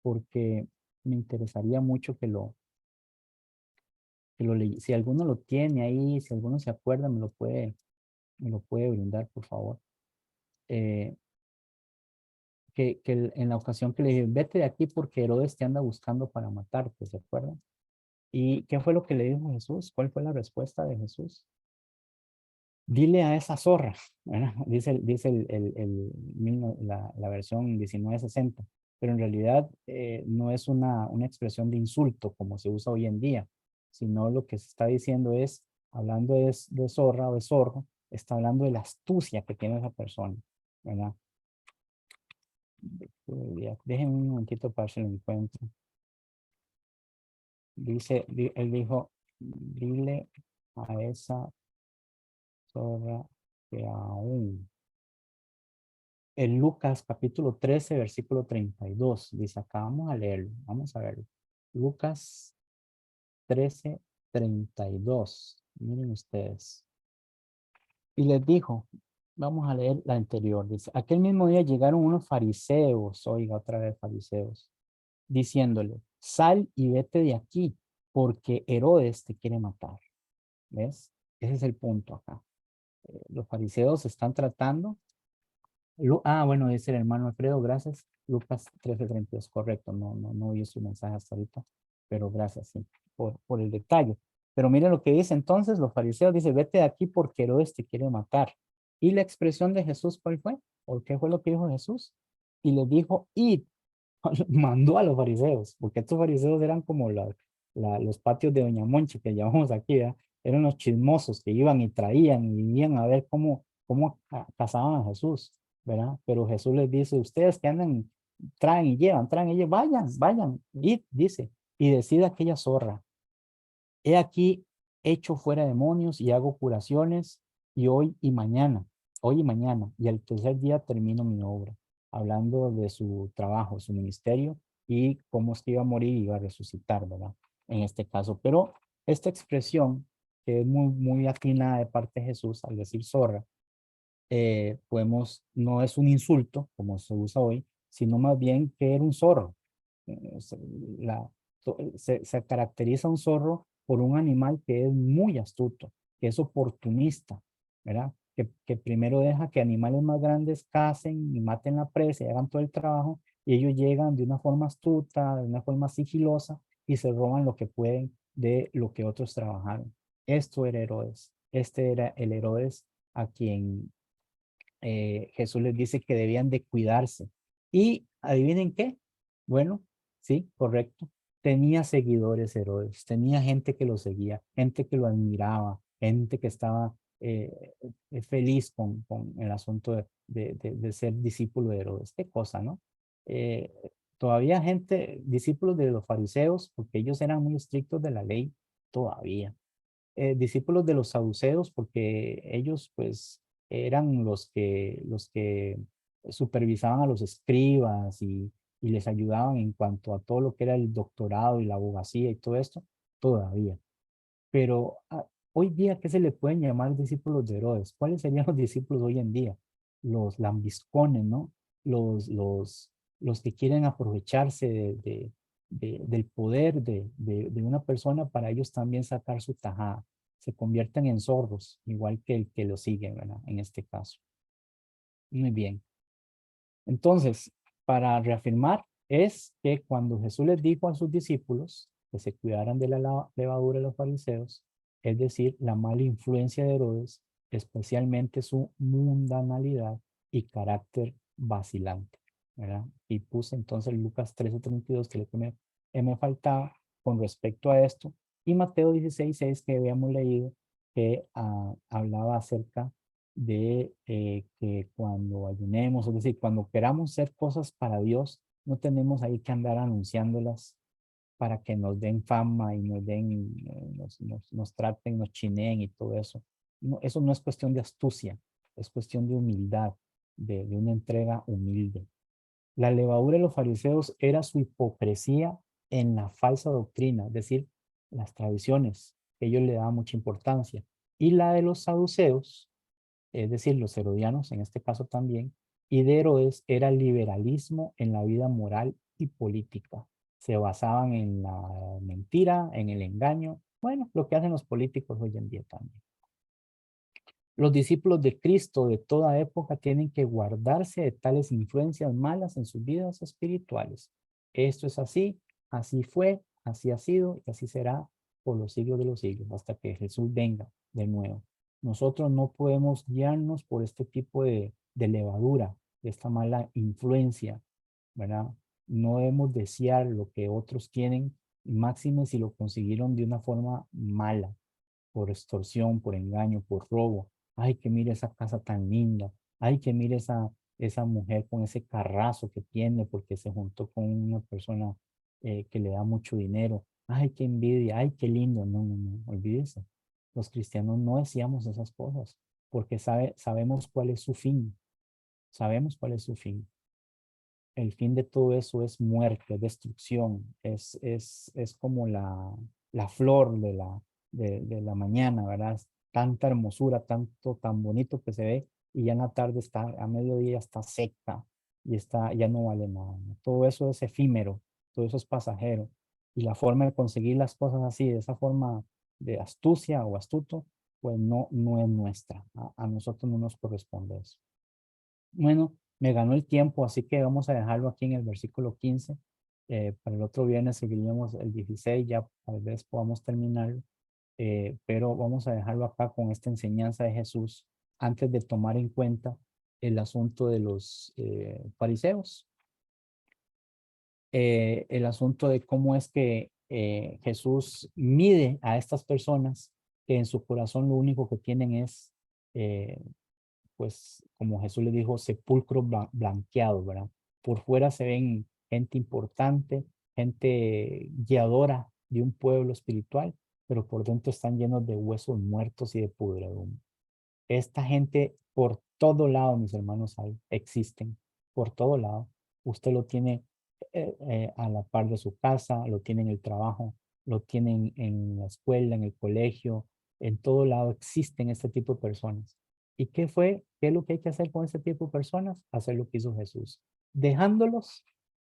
porque me interesaría mucho que lo leí. Si alguno lo tiene ahí, si alguno se acuerda, me lo puede brindar, por favor. Eh, en la ocasión que le dije, vete de aquí porque Herodes te anda buscando para matarte, ¿se acuerdan? ¿Y qué fue lo que le dijo Jesús? ¿Cuál fue la respuesta de Jesús? Dile a esa zorra, ¿verdad? Dice la versión 1960, pero en realidad no es una expresión de insulto como se usa hoy en día, sino lo que se está diciendo es, hablando de zorra o de zorro, está hablando de la astucia que tiene esa persona, ¿verdad? Déjenme un momentito para ver si lo encuentro. Él dijo, dile a esa zorra que aún en Lucas capítulo 13, versículo 32. Dice acá, vamos a leerlo, vamos a verlo. Lucas 13:32. Miren ustedes. Y les dijo, vamos a leer la anterior. Dice, aquel mismo día llegaron unos fariseos, oiga otra vez fariseos, diciéndole, sal y vete de aquí, porque Herodes te quiere matar. ¿Ves? Ese es el punto acá. Los fariseos están tratando. Bueno, es el hermano Alfredo, gracias. Lucas 13:32, correcto. No oí su mensaje hasta ahorita, pero gracias, sí, por el detalle. Pero miren lo que dice entonces, los fariseos dice, vete de aquí porque Herodes te quiere matar. Y la expresión de Jesús, ¿cuál fue? ¿O qué fue lo que dijo Jesús? Y le dijo, id, mandó a los fariseos, porque estos fariseos eran como los patios de Doña Monche que llamamos aquí, ¿verdad? Eran los chismosos que iban y traían y iban a ver cómo cazaban a Jesús, ¿verdad? Pero Jesús les dice, ustedes que andan, traen y llevan, vayan, id, dice, y decida aquella zorra, he aquí echo fuera demonios y hago curaciones y hoy y mañana, y al tercer día termino mi obra, hablando de su trabajo, su ministerio y cómo es que iba a morir y iba a resucitar, ¿verdad? En este caso, pero esta expresión que es muy atinada de parte de Jesús al decir zorra, no es un insulto como se usa hoy, sino más bien que era un zorro. Se, la, se caracteriza un zorro por un animal que es muy astuto, que es oportunista, ¿verdad? Que primero deja que animales más grandes cacen y maten la presa y hagan todo el trabajo, y ellos llegan de una forma astuta, de una forma sigilosa, y se roban lo que pueden de lo que otros trabajaron. Esto era Herodes. Este era el Herodes a quien Jesús les dice que debían de cuidarse. Y adivinen qué. Bueno, sí, correcto. Tenía seguidores Herodes, tenía gente que lo seguía, gente que lo admiraba, gente que estaba feliz con el asunto de ser discípulo de Herodes. Qué cosa, ¿no? Eh, todavía gente, discípulos de los fariseos, porque ellos eran muy estrictos de la ley, todavía. discípulos de los saduceos, porque ellos pues eran los que supervisaban a los escribas y les ayudaban en cuanto a todo lo que era el doctorado y la abogacía y todo esto, todavía. Pero hoy día, ¿qué se le pueden llamar discípulos de Herodes? ¿Cuáles serían los discípulos hoy en día? Los lambiscones, ¿no? Los, los, los que quieren aprovecharse del poder de una persona para ellos también sacar su tajada. Se convierten en sordos, igual que el que lo sigue, ¿verdad? En este caso. Muy bien. Entonces, para reafirmar, es que cuando Jesús les dijo a sus discípulos que se cuidaran de la levadura de los fariseos, es decir, la mala influencia de Herodes, especialmente su mundanalidad y carácter vacilante, ¿verdad? Y puse entonces Lucas 13:32, que es lo que me faltaba con respecto a esto, y Mateo 16:6, que habíamos leído, que hablaba acerca de que cuando ayunemos, es decir, cuando queramos hacer cosas para Dios, no tenemos ahí que andar anunciándolas para que nos den fama y nos den, nos traten, nos chineen y todo eso. No, eso no es cuestión de astucia, es cuestión de humildad, de una entrega humilde. La levadura de los fariseos era su hipocresía en la falsa doctrina, es decir, las tradiciones, que ellos le daban mucha importancia. Y la de los saduceos, es decir, los herodianos en este caso también, y de Herodes era el liberalismo en la vida moral y política. Se basaban en la mentira, en el engaño, bueno, lo que hacen los políticos hoy en día también. Los discípulos de Cristo de toda época tienen que guardarse de tales influencias malas en sus vidas espirituales. Esto es así, así fue, así ha sido y así será por los siglos de los siglos, hasta que Jesús venga de nuevo. Nosotros no podemos guiarnos por este tipo de levadura, de esta mala influencia, ¿verdad? No debemos desear lo que otros tienen, máxime si lo consiguieron de una forma mala, por extorsión, por engaño, por robo. Ay, que mire esa casa tan linda. Ay, que mire esa mujer con ese carrazo que tiene porque se juntó con una persona que le da mucho dinero. Ay, qué envidia. Ay, qué lindo. No, no, no, olvídese. Los cristianos no decíamos esas cosas porque sabemos cuál es su fin. Sabemos cuál es su fin. El fin de todo eso es muerte, destrucción, es como la flor de la mañana, ¿verdad? Es tanta hermosura, tanto, tan bonito que se ve, y ya en la tarde está, a mediodía está seca y está, ya no vale nada, ¿no? Todo eso es efímero, todo eso es pasajero. Y la forma de conseguir las cosas así, de esa forma de astucia o astuto, pues no es nuestra. A nosotros no nos corresponde eso. Bueno, me ganó el tiempo, así que vamos a dejarlo aquí en el versículo 15. Para el otro viernes seguiríamos el 16, ya tal vez podamos terminarlo, pero vamos a dejarlo acá con esta enseñanza de Jesús antes de tomar en cuenta el asunto de los fariseos, el asunto de cómo es que Jesús mide a estas personas que en su corazón lo único que tienen es eh, pues como Jesús le dijo, sepulcro blanqueado, ¿verdad? Por fuera se ven gente importante, gente guiadora de un pueblo espiritual, pero por dentro están llenos de huesos muertos y de pudredumbre. Esta gente por todo lado, mis hermanos, hay, existen, por todo lado. Usted lo tiene a la par de su casa, lo tiene en el trabajo, lo tienen en la escuela, en el colegio, en todo lado existen este tipo de personas. ¿Y qué fue? ¿Qué es lo que hay que hacer con este tipo de personas? Hacer lo que hizo Jesús. Dejándolos,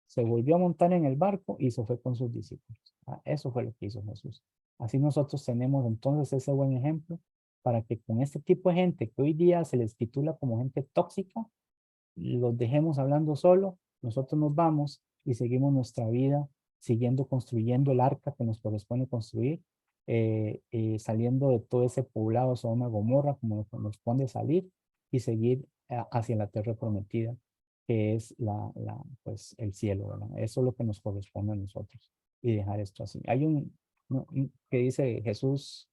se volvió a montar en el barco y se fue con sus discípulos. Eso fue lo que hizo Jesús. Así nosotros tenemos entonces ese buen ejemplo para que con este tipo de gente que hoy día se les titula como gente tóxica, los dejemos hablando solo, nosotros nos vamos y seguimos nuestra vida siguiendo construyendo el arca que nos corresponde construir, saliendo de todo ese poblado Sodoma y Gomorra como nos corresponde salir y seguir hacia la tierra prometida, que es pues, el cielo, ¿verdad? Eso es lo que nos corresponde a nosotros y dejar esto así. Hay que dice Jesús,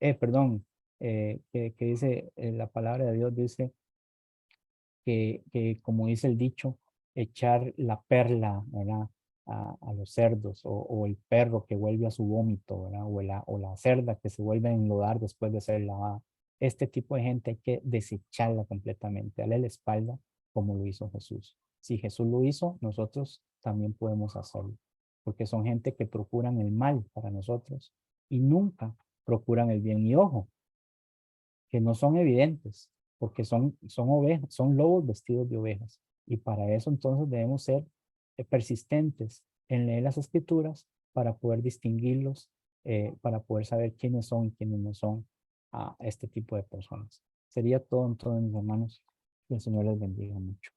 perdón, que dice la palabra de Dios, dice que como dice el dicho, echar la perla, ¿verdad? a los cerdos, o el perro que vuelve a su vómito, ¿verdad? O la cerda que se vuelve a enlodar después de ser lavada. Este tipo de gente hay que desecharla completamente, darle la espalda como lo hizo Jesús. Si Jesús lo hizo, nosotros también podemos hacerlo, porque son gente que procuran el mal para nosotros y nunca procuran el bien. Y ojo, que no son evidentes, porque son ovejas, son lobos vestidos de ovejas. Y para eso entonces debemos ser persistentes en leer las escrituras para poder distinguirlos, para poder saber quiénes son y quiénes no son a este tipo de personas. Sería todo entonces, mis hermanos. Que el Señor les bendiga mucho.